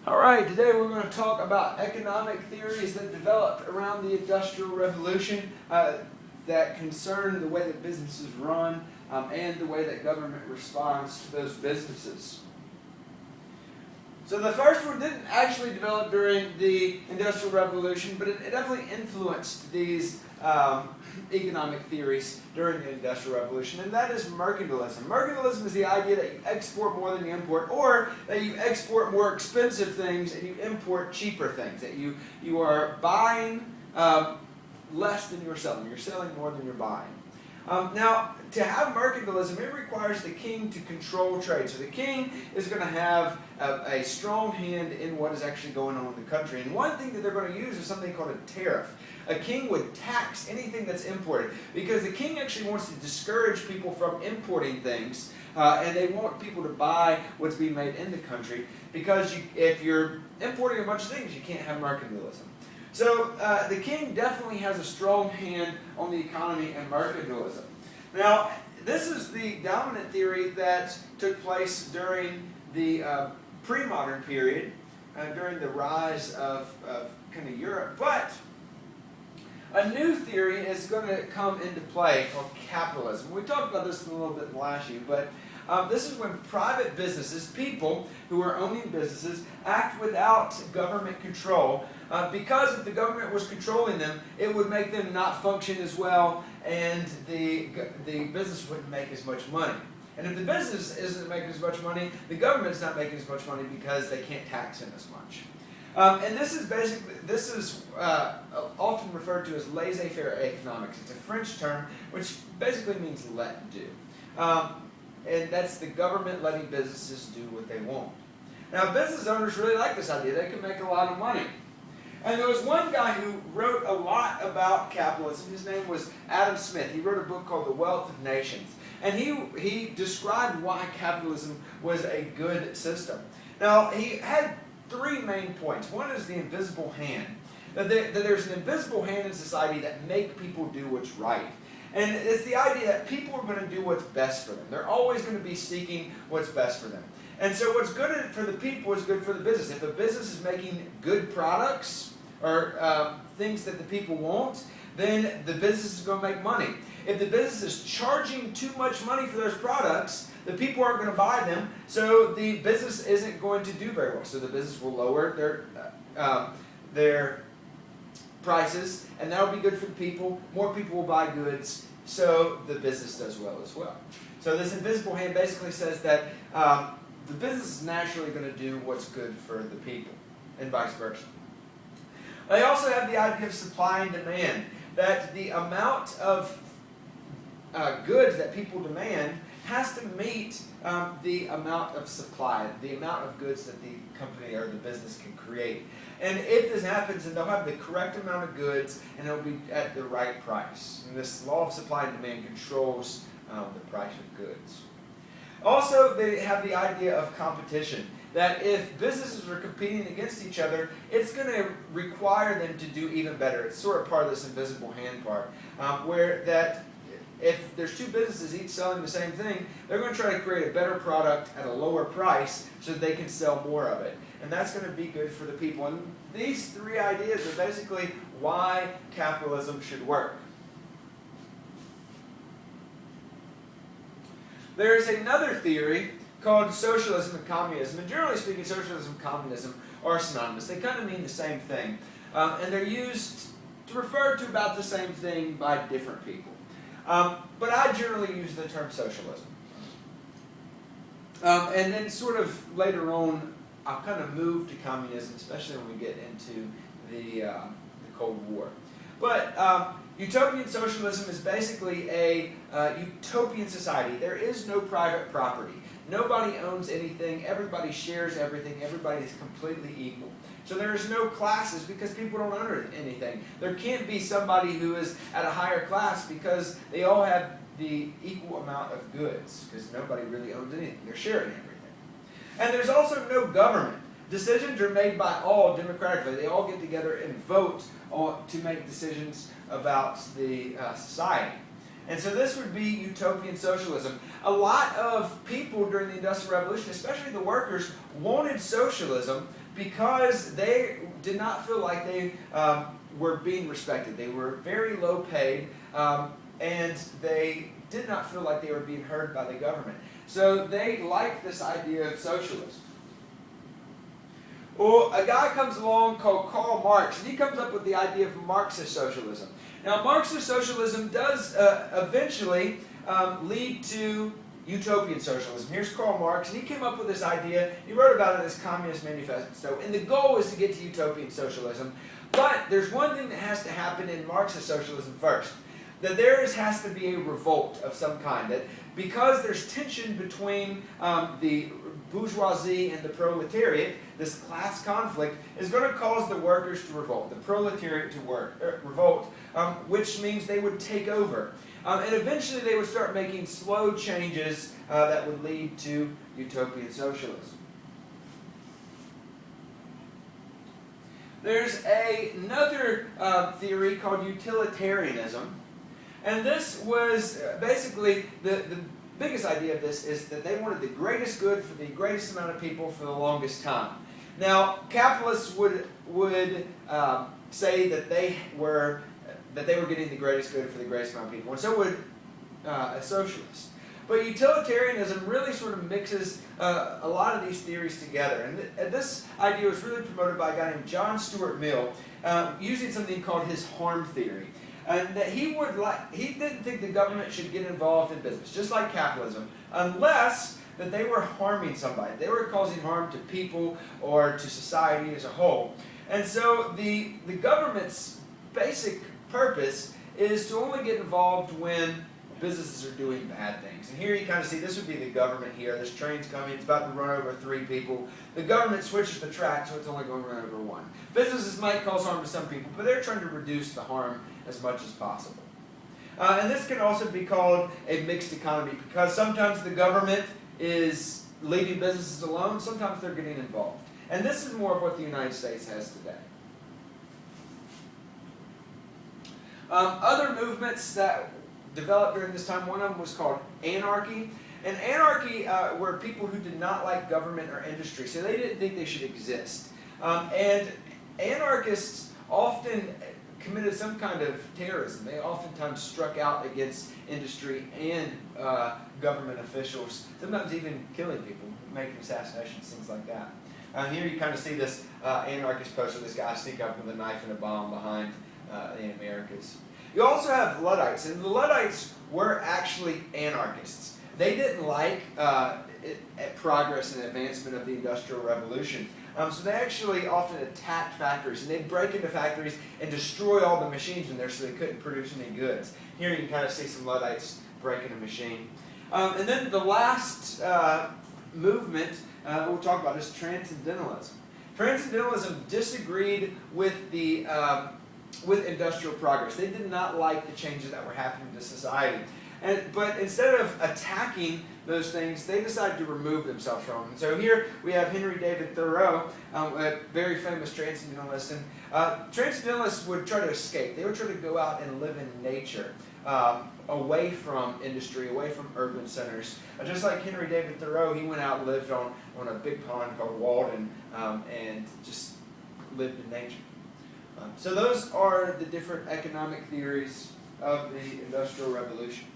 All right, today we're going to talk about economic theories that developed around the Industrial Revolution that concern the way that businesses run and the way that government responds to those businesses. So the first one didn't actually develop during the Industrial Revolution, but it definitely influenced these economic theories during the Industrial Revolution, and that is mercantilism. Mercantilism is the idea that you export more than you import, or that you export more expensive things and you import cheaper things, that you are buying less than you're selling. You're selling more than you're buying. Now, to have mercantilism, it requires the king to control trade. So the king is going to have a strong hand in what is actually going on in the country. And one thing that they're going to use is something called a tariff. A king would tax anything that's imported because the king actually wants to discourage people from importing things, and they want people to buy what's being made in the country, because if you're importing a bunch of things, you can't have mercantilism. So the king definitely has a strong hand on the economy and mercantilism. Now, this is the dominant theory that took place during the pre-modern period, during the rise of kind of Europe. But a new theory is going to come into play called capitalism. We talked about this a little bit in the last year, but this is when private businesses, people who are owning businesses, act without government control. Because if the government was controlling them, it would make them not function as well, and the business wouldn't make as much money. And if the business isn't making as much money, the government's not making as much money because they can't tax them as much. And this is often referred to as laissez-faire economics. It's a French term which basically means let do. And that's the government letting businesses do what they want. Now, business owners really like this idea. They can make a lot of money. And there was one guy who wrote a lot about capitalism. His name was Adam Smith. He wrote a book called The Wealth of Nations. And he described why capitalism was a good system. Now, he had three main points. One is the invisible hand. That there's an invisible hand in society that make people do what's right. And it's the idea that people are going to do what's best for them. They're always going to be seeking what's best for them. And so what's good for the people is good for the business. If a business is making good products or things that the people want, then the business is going to make money. If the business is charging too much money for those products, the people aren't going to buy them, so the business isn't going to do very well. So the business will lower their prices, and that will be good for the people. More people will buy goods, so the business does well as well. So this invisible hand basically says that the business is naturally going to do what's good for the people, and vice versa. They also have the idea of supply and demand, that the amount of goods that people demand has to meet the amount of supply, the amount of goods that the company or the business can create. And if this happens, then they'll have the correct amount of goods and it'll be at the right price. And this law of supply and demand controls the price of goods. Also, they have the idea of competition, that if businesses are competing against each other, it's going to require them to do even better. It's sort of part of this invisible hand part, where that if there's two businesses each selling the same thing, they're going to try to create a better product at a lower price so that they can sell more of it. And that's going to be good for the people. And these three ideas are basically why capitalism should work. There's another theory called socialism and communism. And generally speaking, socialism and communism are synonymous. They kind of mean the same thing. And they're used to refer to about the same thing by different people. But I generally use the term socialism. And then sort of later on, I'll kind of move to communism, especially when we get into the Cold War. But utopian socialism is basically a utopian society. There is no private property. Nobody owns anything. Everybody shares everything. Everybody is completely equal. So there is no classes because people don't own anything. There can't be somebody who is at a higher class because they all have the equal amount of goods, because nobody really owns anything. They're sharing everything. And there's also no government. Decisions are made by all democratically. They all get together and vote to make decisions about the society. And so this would be utopian socialism. A lot of people during the Industrial Revolution, especially the workers, wanted socialism because they did not feel like they were being respected. They were very low paid, and they did not feel like they were being heard by the government. So they liked this idea of socialism. Well, a guy comes along called Karl Marx, and he comes up with the idea of Marxist socialism. Now, Marxist socialism does eventually lead to utopian socialism. Here's Karl Marx, and he came up with this idea. He wrote about it in his Communist Manifesto, and the goal is to get to utopian socialism. But there's one thing that has to happen in Marxist socialism first, that there has to be a revolt of some kind. That because there's tension between the bourgeoisie and the proletariat, this class conflict is going to cause the workers to revolt, the proletariat to revolt, which means they would take over. And eventually they would start making slow changes that would lead to utopian socialism. There's another theory called utilitarianism. And this was basically, the biggest idea of this is that they wanted the greatest good for the greatest amount of people for the longest time. Now, capitalists would say that they were getting the greatest good for the greatest amount of people, and so would a socialist. But utilitarianism really sort of mixes a lot of these theories together. And this idea was really promoted by a guy named John Stuart Mill, using something called his harm theory. And that he didn't think the government should get involved in business, just like capitalism, unless that they were harming somebody. They were causing harm to people or to society as a whole. And so the government's basic purpose is to only get involved when businesses are doing bad things. And here you kind of see, this would be the government here. This train's coming, it's about to run over 3 people. The government switches the track, so it's only going to run over 1. Businesses might cause harm to some people, but they're trying to reduce the harm as much as possible. And this can also be called a mixed economy, because sometimes the government is leaving businesses alone, sometimes they're getting involved. And this is more of what the United States has today. Other movements that developed during this time, one of them was called anarchy. And anarchy were people who did not like government or industry, so they didn't think they should exist. And anarchists often committed some kind of terrorism. They oftentimes struck out against industry and government officials, sometimes even killing people, making assassinations, things like that. Here you kind of see this anarchist poster, this guy sneak up with a knife and a bomb behind the Americas. You also have Luddites, and the Luddites were actually anarchists. They didn't like progress and advancement of the Industrial Revolution. So they actually often attacked factories, and they'd break into factories and destroy all the machines in there so they couldn't produce any goods. Here you can kind of see some Luddites breaking a machine. And then the last movement we'll talk about is Transcendentalism. Transcendentalism disagreed with the with industrial progress. They did not like the changes that were happening to society. But instead of attacking those things, they decided to remove themselves from them. And so here we have Henry David Thoreau, a very famous transcendentalist. And transcendentalists would try to escape. They would try to go out and live in nature, away from industry, away from urban centers. Just like Henry David Thoreau, he went out and lived on a big pond called Walden and just lived in nature. So those are the different economic theories of the Industrial Revolution.